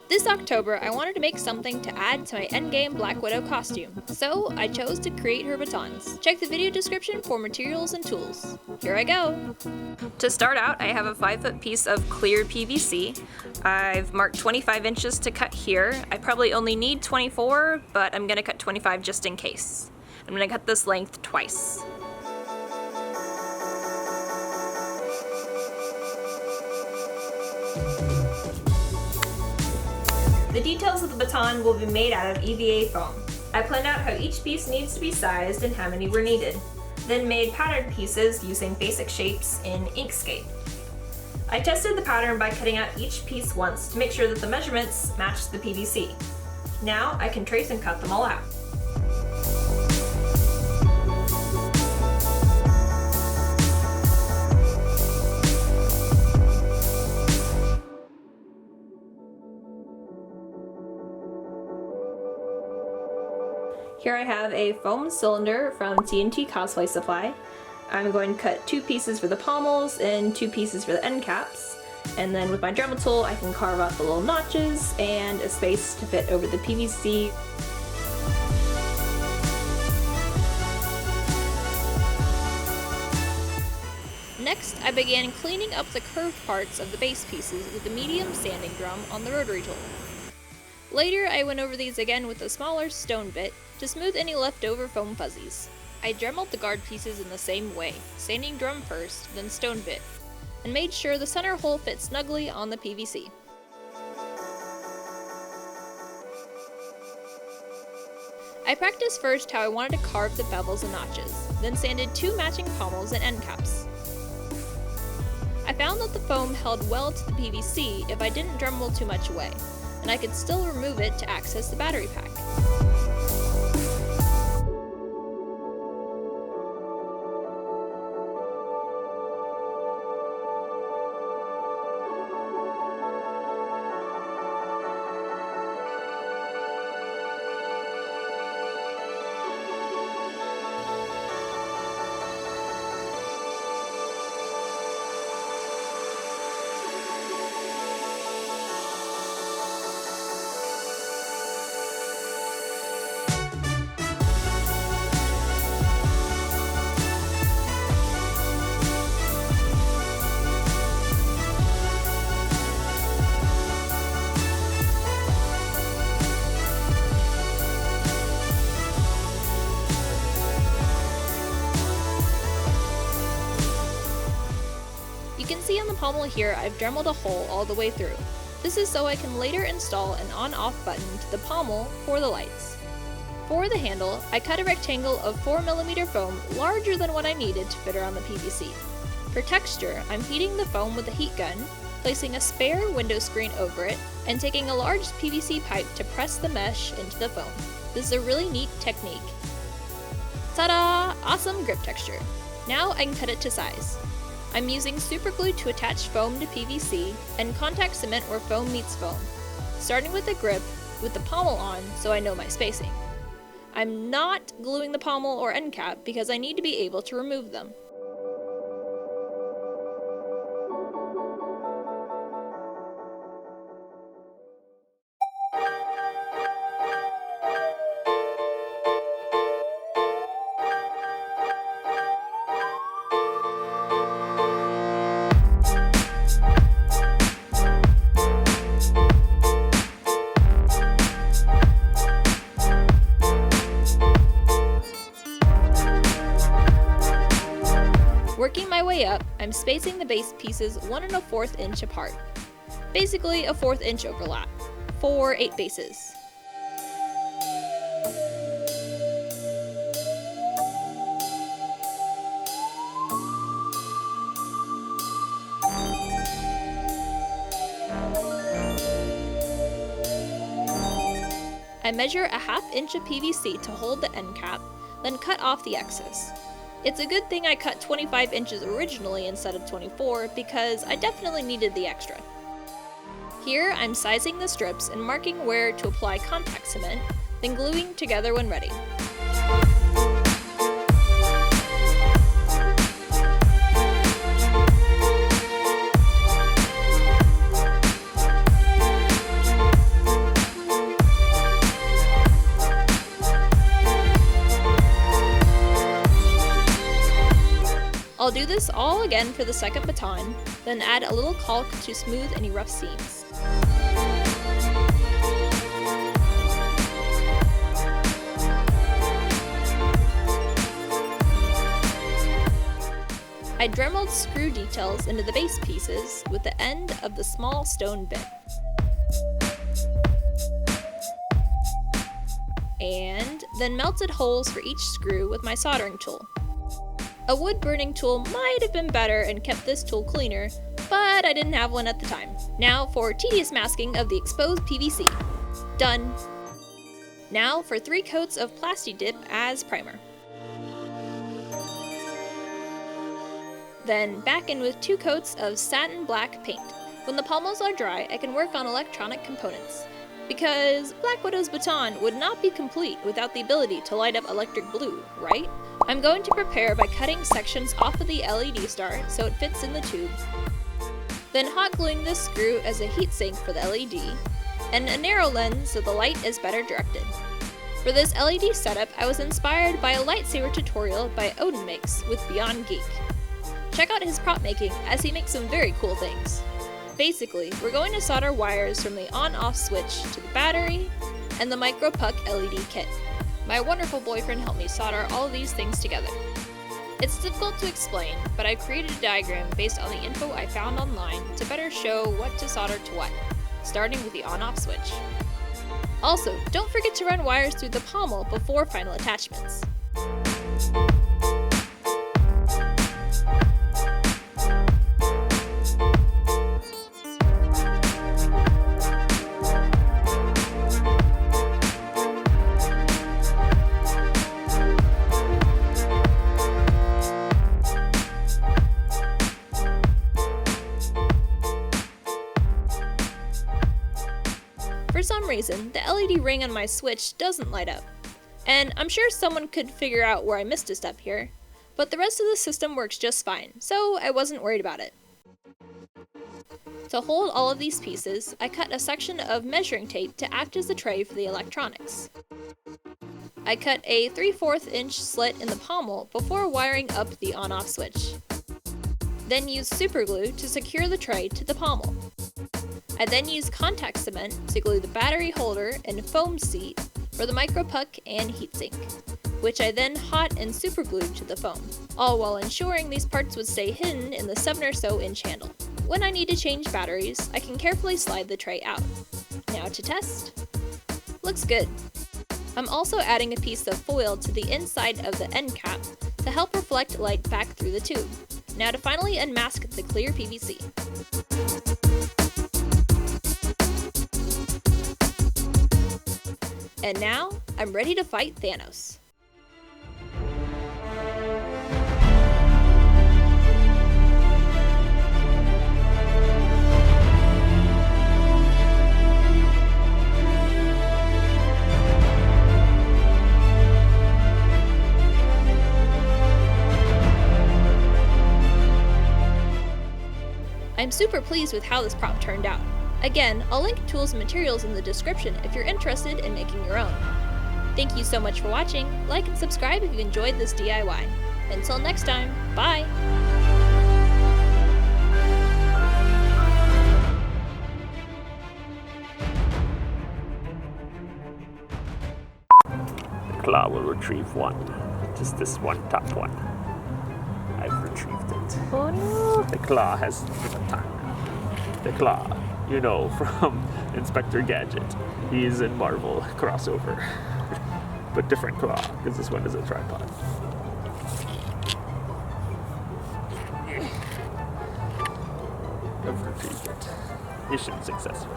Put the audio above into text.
This October, I wanted to make something to add to my endgame Black Widow costume, so I chose to create her batons. Check the video description for materials and tools. Here I go! To start out, I have a 5-foot piece of clear PVC. I've marked 25 inches to cut here. I probably only need 24, but I'm gonna cut 25 just in case. I'm gonna cut this length twice. The details of the baton will be made out of EVA foam. I planned out how each piece needs to be sized and how many were needed, then made pattern pieces using basic shapes in Inkscape. I tested the pattern by cutting out each piece once to make sure that the measurements matched the PVC. Now I can trace and cut them all out. Here I have a foam cylinder from TNT Cosplay Supply. I'm going to cut 2 pieces for the pommels and 2 pieces for the end caps. And then with my Dremel tool, I can carve out the little notches and a space to fit over the PVC. Next, I began cleaning up the curved parts of the base pieces with a medium sanding drum on the Rotary Tool. Later, I went over these again with a smaller stone bit to smooth any leftover foam fuzzies. I dremeled the guard pieces in the same way, sanding drum first, then stone bit, and made sure the center hole fit snugly on the PVC. I practiced first how I wanted to carve the bevels and notches, then sanded 2 matching pommels and end caps. I found that the foam held well to the PVC if I didn't Dremel too much away, and I could still remove it to access the battery pack. You can see on the pommel here I've Dremeled a hole all the way through. This is so I can later install an on-off button to the pommel for the lights. For the handle, I cut a rectangle of 4mm foam larger than what I needed to fit around the PVC. For texture, I'm heating the foam with a heat gun, placing a spare window screen over it, and taking a large PVC pipe to press the mesh into the foam. This is a really neat technique. Ta-da! Awesome grip texture. Now I can cut it to size. I'm using super glue to attach foam to PVC and contact cement where foam meets foam, starting with the grip with the pommel on so I know my spacing. I'm not gluing the pommel or end cap because I need to be able to remove them. Working my way up, I'm spacing the base pieces 1 1/4 inch apart. Basically a 1/4 inch overlap, for 8 bases. I measure a 1/2 inch of PVC to hold the end cap, then cut off the excess. It's a good thing I cut 25 inches originally instead of 24 because I definitely needed the extra. Here I'm sizing the strips and marking where to apply contact cement, then gluing together when ready. do this all again for the second baton, then add a little caulk to smooth any rough seams. I dremeled screw details into the base pieces with the end of the small stone bit. And then melted holes for each screw with my soldering tool. A wood burning tool might have been better and kept this tool cleaner, but I didn't have one at the time. Now for tedious masking of the exposed PVC. Done. Now for 3 coats of Plastidip as primer. Then back in with 2 coats of Satin black paint. When the pommels are dry, I can work on electronic components, because Black Widow's baton would not be complete without the ability to light up electric blue, right? I'm going to prepare by cutting sections off of the LED star so it fits in the tube. Then hot gluing this screw as a heatsink for the LED, and a narrow lens so the light is better directed. For this LED setup, I was inspired by a lightsaber tutorial by Odin Makes with Beyond Geek. Check out his prop making as he makes some very cool things. Basically, we're going to solder wires from the on-off switch to the battery and the MicroPuck LED kit. My wonderful boyfriend helped me solder all of these things together. It's difficult to explain, but I created a diagram based on the info I found online to better show what to solder to what, starting with the on-off switch. Also, don't forget to run wires through the pommel before final attachments. For some reason, the LED ring on my switch doesn't light up, and I'm sure someone could figure out where I missed a step here, but the rest of the system works just fine, so I wasn't worried about it. To hold all of these pieces, I cut a section of measuring tape to act as the tray for the electronics. I cut a 3/4 inch slit in the pommel before wiring up the on-off switch. Then used superglue to secure the tray to the pommel. I then used contact cement to glue the battery holder and foam seat for the MicroPuck and heatsink, which I then hot and superglued to the foam, all while ensuring these parts would stay hidden in the 7 or so inch handle. When I need to change batteries, I can carefully slide the tray out. Now to test. Looks good. I'm also adding a piece of foil to the inside of the end cap to help reflect light back through the tube. Now to finally unmask the clear PVC. And now, I'm ready to fight Thanos. I'm super pleased with how this prop turned out. Again, I'll link tools and materials in the description if you're interested in making your own. Thank you so much for watching. Like and subscribe if you enjoyed this DIY. Until next time, bye! The claw will retrieve one. Just this one top one. I've retrieved it. Oh no! The claw has the baton. The claw. You know, from Inspector Gadget. He's in Marvel crossover. But different claw, because this one is a tripod. I've retrieved it. Mission successful.